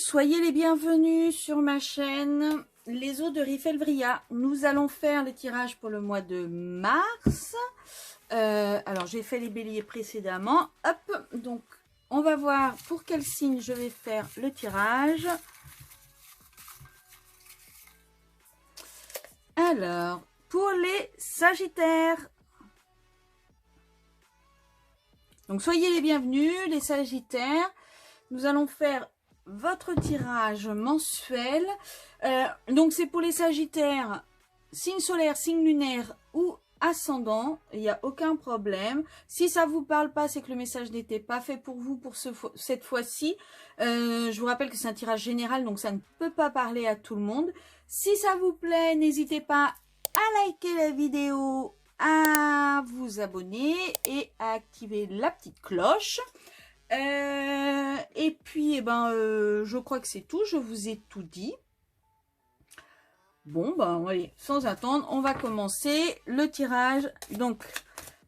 soyez les bienvenus sur ma chaîne Les Eaux de Rifelvria. Nous allons faire le tirage pour le mois de mars. Alors j'ai fait les béliers précédemment. Hop, donc on va voir pour quel signe je vais faire le tirage. Alors, pour les Sagittaires. Donc soyez les bienvenus les Sagittaires. Nous allons faire votre tirage mensuel. Donc c'est pour les Sagittaires, signe solaire, signe lunaire ou ascendant, il n'y a aucun problème. Si ça vous parle pas, c'est que le message n'était pas fait pour vous pour cette fois-ci. Je vous rappelle que c'est un tirage général, donc ça ne peut pas parler à tout le monde. Si ça vous plaît, n'hésitez pas à liker la vidéo, à vous abonner et à activer la petite cloche. Et puis, je crois que c'est tout. Je vous ai tout dit. Bon, allez, sans attendre, on va commencer le tirage. Donc,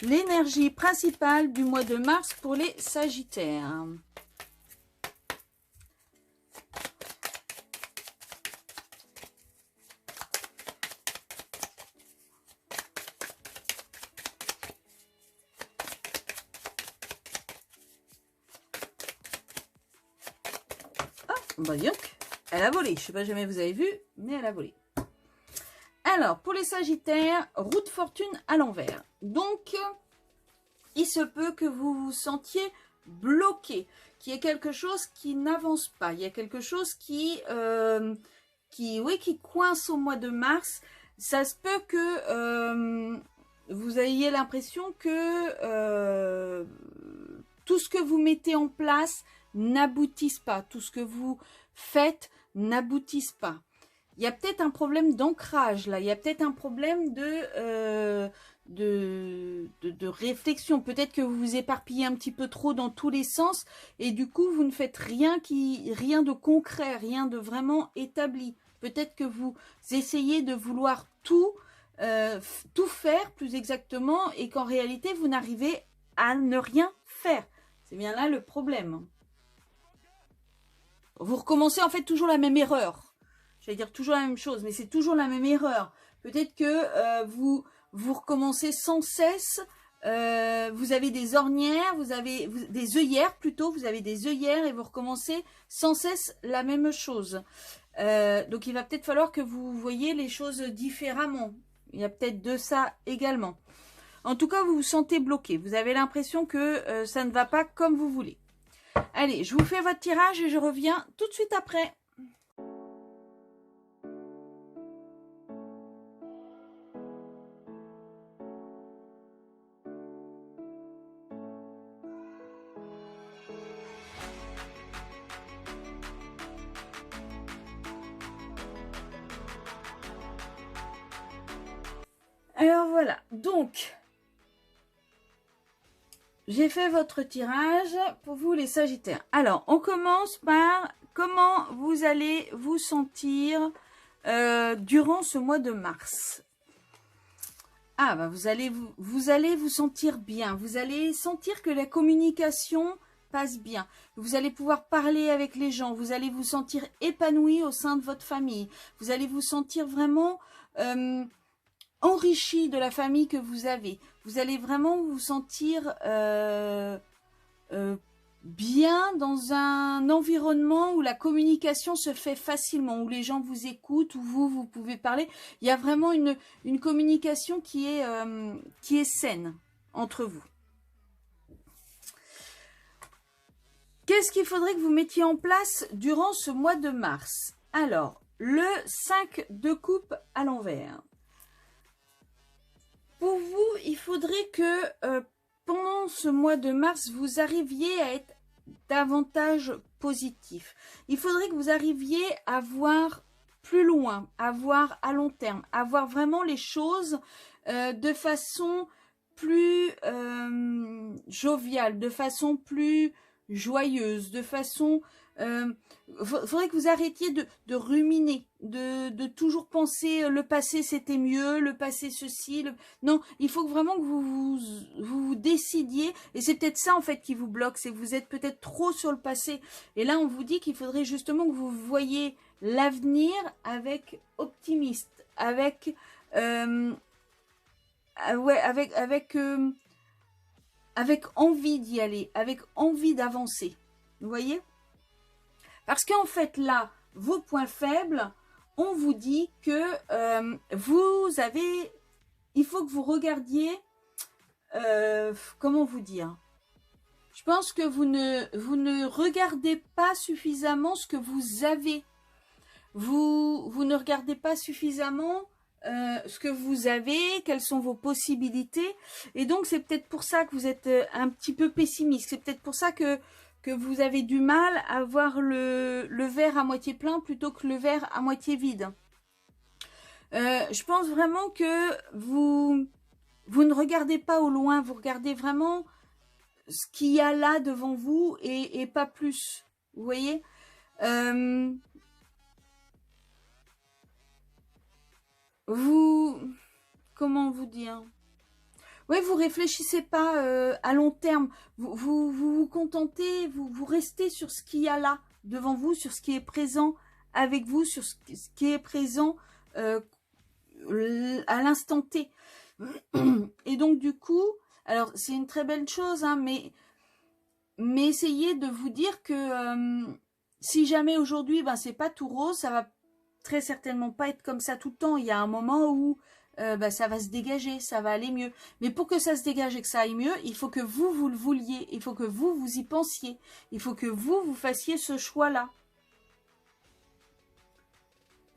l'énergie principale du mois de mars pour les Sagittaires. Bah, donc, elle a volé. Je ne sais pas jamais vous avez vu, mais elle a volé. Alors, pour les Sagittaires, roue de fortune à l'envers. Donc, il se peut que vous vous sentiez bloqué, qu'il y ait quelque chose qui n'avance pas. Il y a quelque chose qui coince au mois de mars. Ça se peut que vous ayez l'impression que tout ce que vous mettez en place n'aboutisse pas. Tout ce que vous faites n'aboutisse pas. Il y a peut-être un problème d'ancrage là. Il y a peut-être un problème de réflexion. Peut-être que vous vous éparpillez un petit peu trop dans tous les sens et du coup vous ne faites rien de concret, rien de vraiment établi. Peut-être que vous essayez de vouloir tout faire plus exactement et qu'en réalité vous n'arrivez à ne rien faire. C'est bien là le problème. Vous recommencez en fait toujours la même erreur. J'allais dire toujours la même chose, mais c'est toujours la même erreur. Peut-être que vous recommencez sans cesse. Vous avez des ornières, vous avez des œillères plutôt. Vous avez des œillères et vous recommencez sans cesse la même chose. Donc il va peut-être falloir que vous voyez les choses différemment. Il y a peut-être de ça également. En tout cas, vous vous sentez bloqué. Vous avez l'impression que ça ne va pas comme vous voulez. Allez, je vous fais votre tirage et je reviens tout de suite après. Alors voilà, donc j'ai fait votre tirage pour vous les Sagittaires. Alors, on commence par comment vous allez vous sentir durant ce mois de mars. Ah, vous allez vous sentir bien. Vous allez sentir que la communication passe bien. Vous allez pouvoir parler avec les gens. Vous allez vous sentir épanoui au sein de votre famille. Vous allez vous sentir vraiment enrichi de la famille que vous avez. Vous allez vraiment vous sentir bien dans un environnement où la communication se fait facilement, où les gens vous écoutent, où vous pouvez parler. Il y a vraiment une communication qui est saine entre vous. Qu'est-ce qu'il faudrait que vous mettiez en place durant ce mois de mars? Alors, le 5 de coupe à l'envers. Pour vous, il faudrait que pendant ce mois de mars, vous arriviez à être davantage positif. Il faudrait que vous arriviez à voir plus loin, à voir à long terme, à voir vraiment les choses de façon plus joviale, de façon plus joyeuse, de façon Faudrait que vous arrêtiez de ruminer, de toujours penser le passé c'était mieux, le passé ceci. Non, il faut vraiment que vous décidiez. Et c'est peut-être ça en fait qui vous bloque, c'est que vous êtes peut-être trop sur le passé. Et là on vous dit qu'il faudrait justement que vous voyiez l'avenir avec optimiste, avec ouais, avec envie d'y aller, avec envie d'avancer. Vous voyez? Parce qu'en fait, là, vos points faibles, on vous dit que vous avez... Il faut que vous regardiez... comment vous dire? Je pense que vous ne regardez pas suffisamment ce que vous avez. Vous ne regardez pas suffisamment ce que vous avez, quelles sont vos possibilités. Et donc, c'est peut-être pour ça que vous êtes un petit peu pessimiste. C'est peut-être pour ça que vous avez du mal à voir le verre à moitié plein plutôt que le verre à moitié vide. Je pense vraiment que vous ne regardez pas au loin, vous regardez vraiment ce qu'il y a là devant vous et pas plus. Vous voyez comment vous dire? Oui, vous réfléchissez pas à long terme. Vous contentez, vous restez sur ce qu'il y a là, devant vous, sur ce qui est présent avec vous, sur ce qui est présent à l'instant T. Et donc, du coup, alors, c'est une très belle chose, hein, mais essayez de vous dire que si jamais aujourd'hui, ben, c'est pas tout rose, ça va très certainement pas être comme ça tout le temps. Il y a un moment où ça va se dégager, ça va aller mieux. Mais pour que ça se dégage et que ça aille mieux, il faut que vous le vouliez. Il faut que vous y pensiez. Il faut que vous fassiez ce choix-là.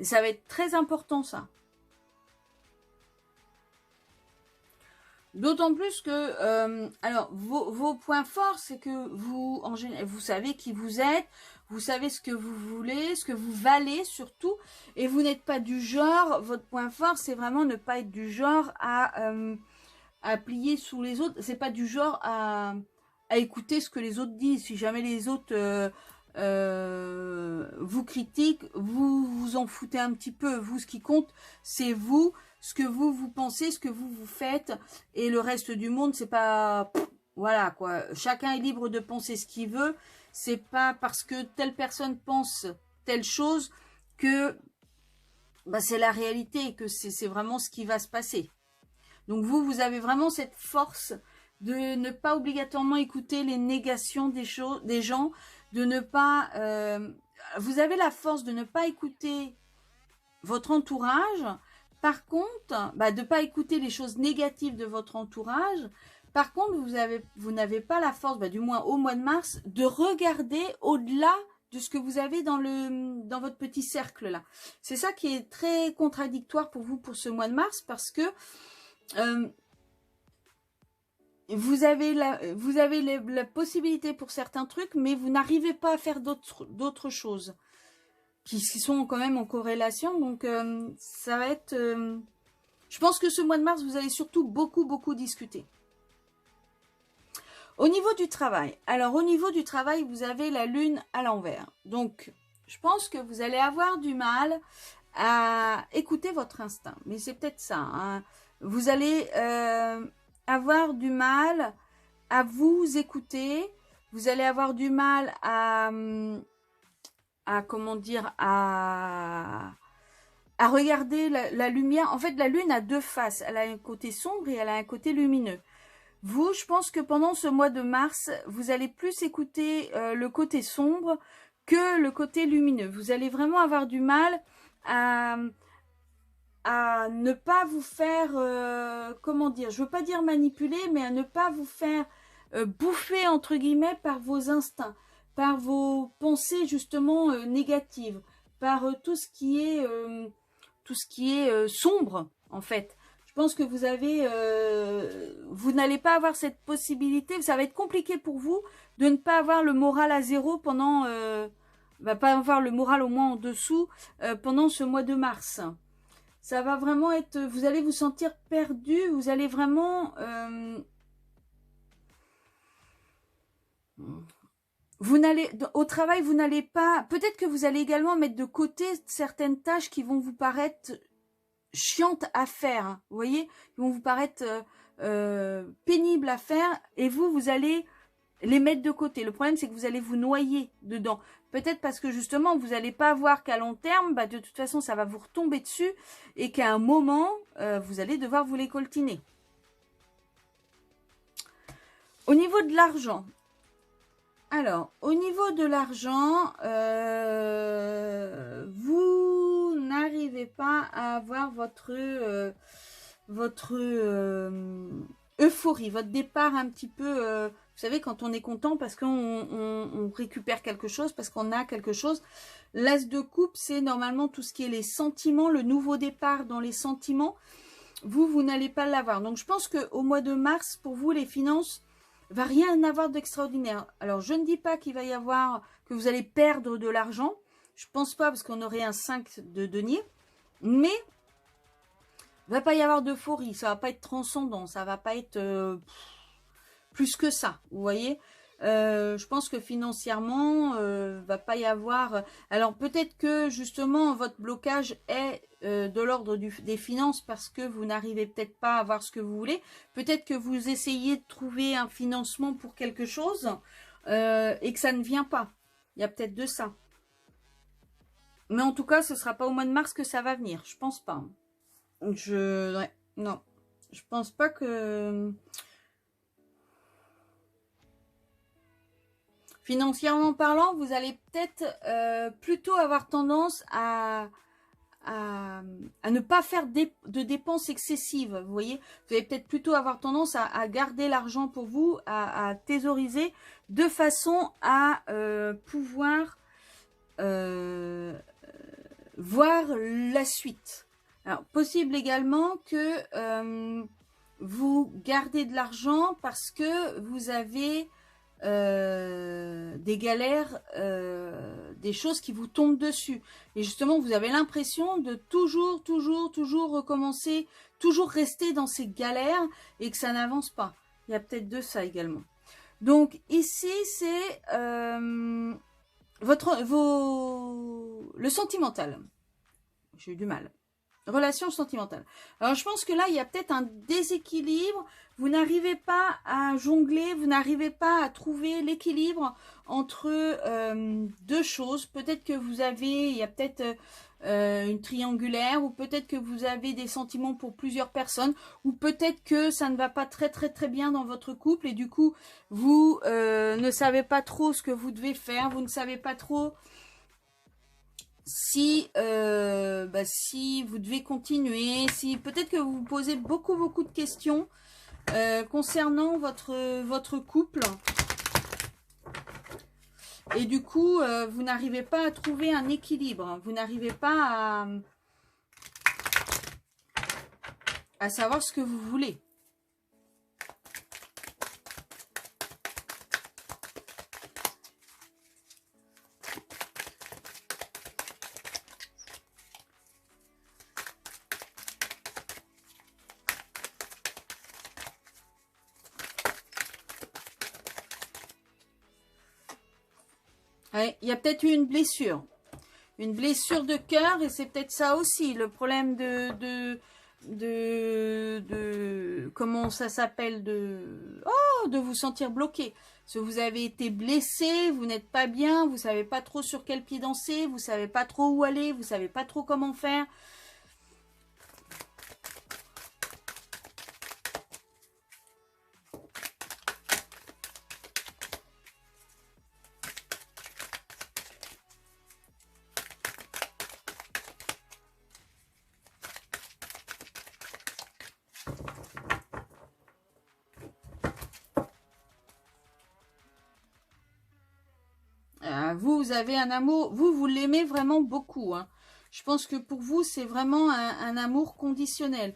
Et ça va être très important, ça. D'autant plus que, alors, vos points forts, c'est que vous, en général, vous savez qui vous êtes, vous savez ce que vous voulez, ce que vous valez surtout, et vous n'êtes pas du genre, votre point fort, c'est vraiment ne pas être du genre à plier sous les autres, c'est pas du genre à écouter ce que les autres disent. Si jamais les autres vous critiquent, vous en foutez un petit peu. Vous, ce qui compte, c'est vous, ce que vous pensez, ce que vous faites, et le reste du monde, c'est pas... Voilà, quoi. Chacun est libre de penser ce qu'il veut. C'est pas parce que telle personne pense telle chose que bah, c'est la réalité et que c'est vraiment ce qui va se passer. Donc vous avez vraiment cette force de ne pas obligatoirement écouter les négations des gens, de ne pas... vous avez la force de ne pas écouter votre entourage. Par contre, de ne pas écouter les choses négatives de votre entourage. Par contre, vous n'avez pas la force, du moins au mois de mars, de regarder au-delà de ce que vous avez dans votre petit cercle là. C'est ça qui est très contradictoire pour vous pour ce mois de mars, parce que vous avez la possibilité pour certains trucs, mais vous n'arrivez pas à faire d'autres choses qui sont quand même en corrélation. Donc ça va être... je pense que ce mois de mars, vous allez surtout beaucoup discuter. Au niveau du travail. Alors au niveau du travail, vous avez la lune à l'envers. Donc je pense que vous allez avoir du mal à écouter votre instinct. Mais c'est peut-être ça, hein. Vous allez avoir du mal à vous écouter. Vous allez avoir du mal à comment dire, à regarder la lumière. En fait, la lune a deux faces. Elle a un côté sombre et elle a un côté lumineux. Vous, je pense que pendant ce mois de mars, vous allez plus écouter le côté sombre que le côté lumineux. Vous allez vraiment avoir du mal à ne pas vous faire, comment dire, je veux pas dire manipuler, mais à ne pas vous faire bouffer, entre guillemets, par vos instincts, par vos pensées justement négatives, par tout ce qui est sombre, en fait. Je pense que vous n'allez pas avoir cette possibilité, ça va être compliqué pour vous de ne pas avoir le moral à zéro pendant, pas avoir le moral au moins en dessous pendant ce mois de mars. Ça va vraiment être, vous allez vous sentir perdu, vous allez vraiment, au travail, vous n'allez pas, peut-être que vous allez également mettre de côté certaines tâches qui vont vous paraître chiantes à faire, hein, vous voyez, qui vont vous paraître pénibles à faire, et vous allez les mettre de côté. Le problème, c'est que vous allez vous noyer dedans. Peut-être parce que justement, vous n'allez pas voir qu'à long terme, bah, de toute façon, ça va vous retomber dessus, et qu'à un moment, vous allez devoir vous les coltiner. Au niveau de l'argent, alors, au niveau de l'argent, vous n'arrivez pas à avoir votre euphorie, votre départ un petit peu, vous savez, quand on est content parce qu'on récupère quelque chose, parce qu'on a quelque chose. L'as de coupe, c'est normalement tout ce qui est les sentiments, le nouveau départ dans les sentiments. Vous n'allez pas l'avoir. Donc, je pense qu'au mois de mars, pour vous, les finances, va rien avoir d'extraordinaire. Alors, je ne dis pas qu'il va y avoir, que vous allez perdre de l'argent. Je pense pas, parce qu'on aurait un 5 de denier. Mais, il va pas y avoir d'euphorie. Ça va pas être transcendant. Ça va pas être plus que ça. Vous voyez, je pense que financièrement, va pas y avoir... Alors, peut-être que, justement, votre blocage est de l'ordre des finances parce que vous n'arrivez peut-être pas à avoir ce que vous voulez. Peut-être que vous essayez de trouver un financement pour quelque chose et que ça ne vient pas. Il y a peut-être de ça. Mais en tout cas, ce ne sera pas au mois de mars que ça va venir. Je pense pas. Ouais, non. Je pense pas que... Financièrement parlant, vous allez peut-être plutôt avoir tendance à ne pas faire de dépenses excessives, vous voyez. Vous allez peut-être plutôt avoir tendance à garder l'argent pour vous, à thésauriser, de façon à pouvoir voir la suite. Alors, possible également que vous gardez de l'argent parce que vous avez des galères, des choses qui vous tombent dessus. Et justement, vous avez l'impression de toujours recommencer, toujours rester dans ces galères et que ça n'avance pas. Il y a peut-être de ça également. Donc ici, c'est le sentimental. J'ai eu du mal. Relation sentimentale. Alors, je pense que là, il y a peut-être un déséquilibre. Vous n'arrivez pas à jongler, vous n'arrivez pas à trouver l'équilibre entre deux choses. Peut-être que il y a peut-être une triangulaire, ou peut-être que vous avez des sentiments pour plusieurs personnes, ou peut-être que ça ne va pas très bien dans votre couple, et du coup, vous ne savez pas trop ce que vous devez faire, vous ne savez pas trop si vous devez continuer, si peut-être que vous vous posez beaucoup de questions concernant votre couple, et du coup vous n'arrivez pas à trouver un équilibre, vous n'arrivez pas à savoir ce que vous voulez. Ouais, il y a peut-être eu une blessure de cœur, et c'est peut-être ça aussi, le problème de comment ça s'appelle, de vous sentir bloqué. Parce que vous avez été blessé, vous n'êtes pas bien, vous savez pas trop sur quel pied danser, vous savez pas trop où aller, vous savez pas trop comment faire. Vous avez un amour, vous l'aimez vraiment beaucoup, hein. Je pense que pour vous, c'est vraiment un amour conditionnel.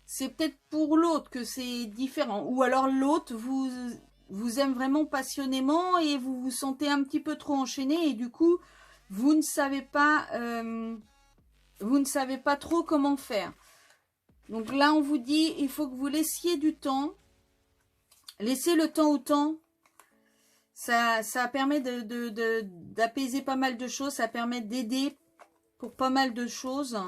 C'est peut-être pour l'autre que c'est différent. Ou alors l'autre vous aime vraiment passionnément et vous vous sentez un petit peu trop enchaîné, et du coup, vous ne savez pas trop comment faire. Donc là, on vous dit, il faut que vous laissiez du temps. Laissez le temps au temps. Ça permet d'apaiser pas mal de choses, ça permet d'aider pour pas mal de choses.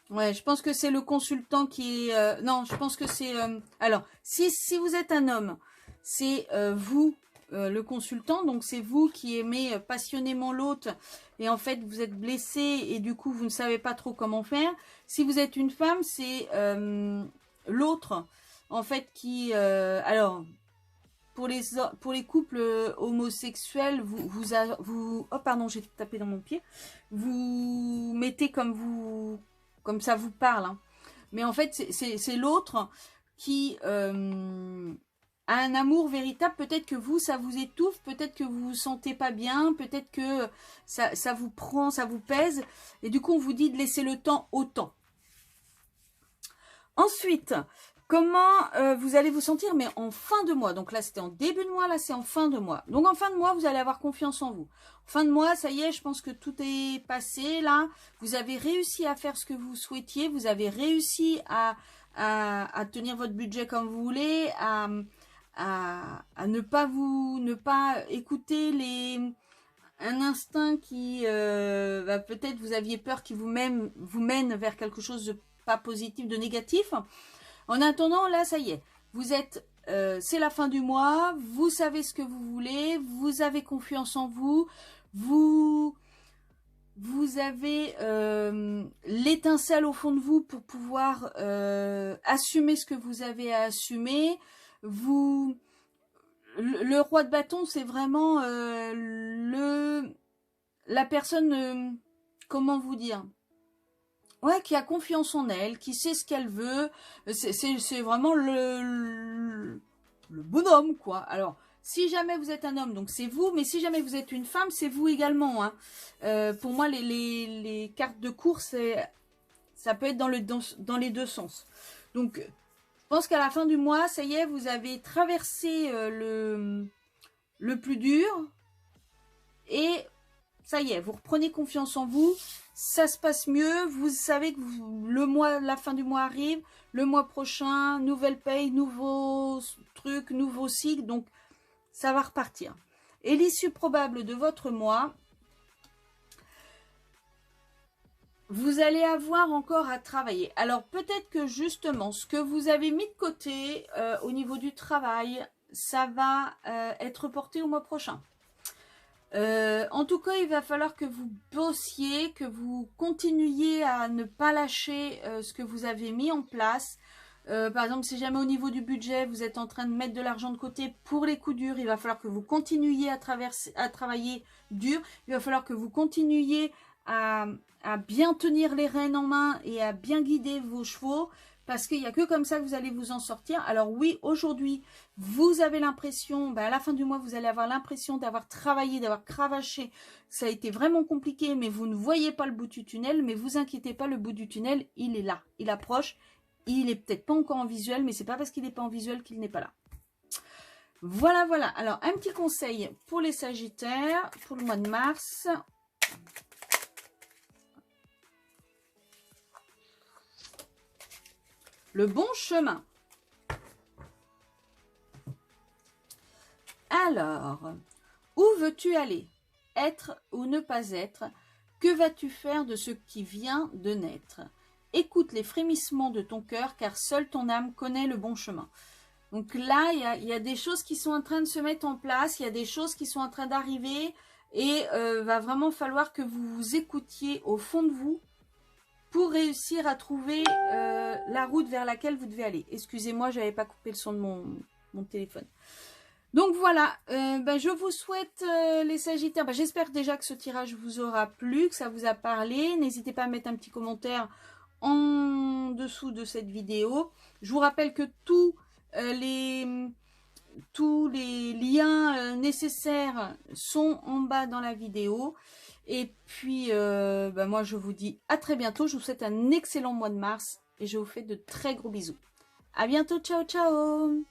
Ouais, je pense que c'est le consultant qui est... non, je pense que c'est... alors, si vous êtes un homme, c'est vous, le consultant. Donc, c'est vous qui aimez passionnément l'autre. Et en fait, vous êtes blessé et du coup, vous ne savez pas trop comment faire. Si vous êtes une femme, c'est l'autre, en fait, qui... alors, pour les couples homosexuels, oh, pardon, j'ai tapé dans mon pied. Vous mettez comme ça vous parle. Hein. Mais en fait, c'est l'autre qui a un amour véritable. Peut-être que vous, ça vous étouffe. Peut-être que vous vous sentez pas bien. Peut-être que ça vous prend, ça vous pèse. Et du coup, on vous dit de laisser le temps au temps. Ensuite, comment vous allez vous sentir, mais en fin de mois. Donc là, c'était en début de mois, là, c'est en fin de mois. Donc en fin de mois, vous allez avoir confiance en vous. En fin de mois, ça y est, je pense que tout est passé, là. Vous avez réussi à faire ce que vous souhaitiez. Vous avez réussi à tenir votre budget comme vous voulez, à ne pas écouter un instinct qui, peut-être vous aviez peur qui vous mène vers quelque chose de pas positif, de négatif. En attendant, là, ça y est, vous êtes, c'est la fin du mois, vous savez ce que vous voulez, vous avez confiance en vous, vous avez l'étincelle au fond de vous pour pouvoir assumer ce que vous avez à assumer. Le roi de bâton, c'est vraiment la personne, comment vous dire, ouais, qui a confiance en elle, qui sait ce qu'elle veut. C'est vraiment le bonhomme, quoi. Alors, si jamais vous êtes un homme, donc c'est vous. Mais si jamais vous êtes une femme, c'est vous également. Hein. Pour moi, les cartes de course, ça peut être dans les deux sens. Donc, je pense qu'à la fin du mois, ça y est, vous avez traversé le plus dur. Et ça y est, vous reprenez confiance en vous. Ça se passe mieux, vous savez que la fin du mois arrive, le mois prochain, nouvelle paye, nouveaux trucs, nouveaux cycles, donc ça va repartir. Et l'issue probable de votre mois, vous allez avoir encore à travailler. Alors peut-être que justement, ce que vous avez mis de côté au niveau du travail, ça va être reporté au mois prochain. En tout cas, il va falloir que vous bossiez, que vous continuiez à ne pas lâcher ce que vous avez mis en place. Par exemple, si jamais au niveau du budget, vous êtes en train de mettre de l'argent de côté pour les coups durs, il va falloir que vous continuiez à travailler dur. Il va falloir que vous continuiez à bien tenir les rênes en main et à bien guider vos chevaux. Parce qu'il n'y a que comme ça que vous allez vous en sortir. Alors oui, aujourd'hui, vous avez l'impression, à la fin du mois, vous allez avoir l'impression d'avoir travaillé, d'avoir cravaché. Ça a été vraiment compliqué, mais vous ne voyez pas le bout du tunnel. Mais vous inquiétez pas, le bout du tunnel, il est là. Il approche. Il est peut-être pas encore en visuel, mais c'est pas parce qu'il n'est pas en visuel qu'il n'est pas là. Voilà, voilà. Alors, un petit conseil pour les Sagittaires, pour le mois de mars. Le bon chemin. Alors, où veux-tu aller? Être ou ne pas être? Que vas-tu faire de ce qui vient de naître? Écoute les frémissements de ton cœur, car seule ton âme connaît le bon chemin. Donc là, il y a des choses qui sont en train de se mettre en place, il y a des choses qui sont en train d'arriver, et va vraiment falloir que vous vous écoutiez au fond de vous pour réussir à trouver la route vers laquelle vous devez aller. Excusez-moi, je n'avais pas coupé le son de mon téléphone. Donc voilà, je vous souhaite les Sagittaires. J'espère déjà que ce tirage vous aura plu, que ça vous a parlé. N'hésitez pas à mettre un petit commentaire en dessous de cette vidéo. Je vous rappelle que tous les liens nécessaires sont en bas dans la vidéo. Et puis, moi, je vous dis à très bientôt. Je vous souhaite un excellent mois de mars et je vous fais de très gros bisous. À bientôt. Ciao, ciao.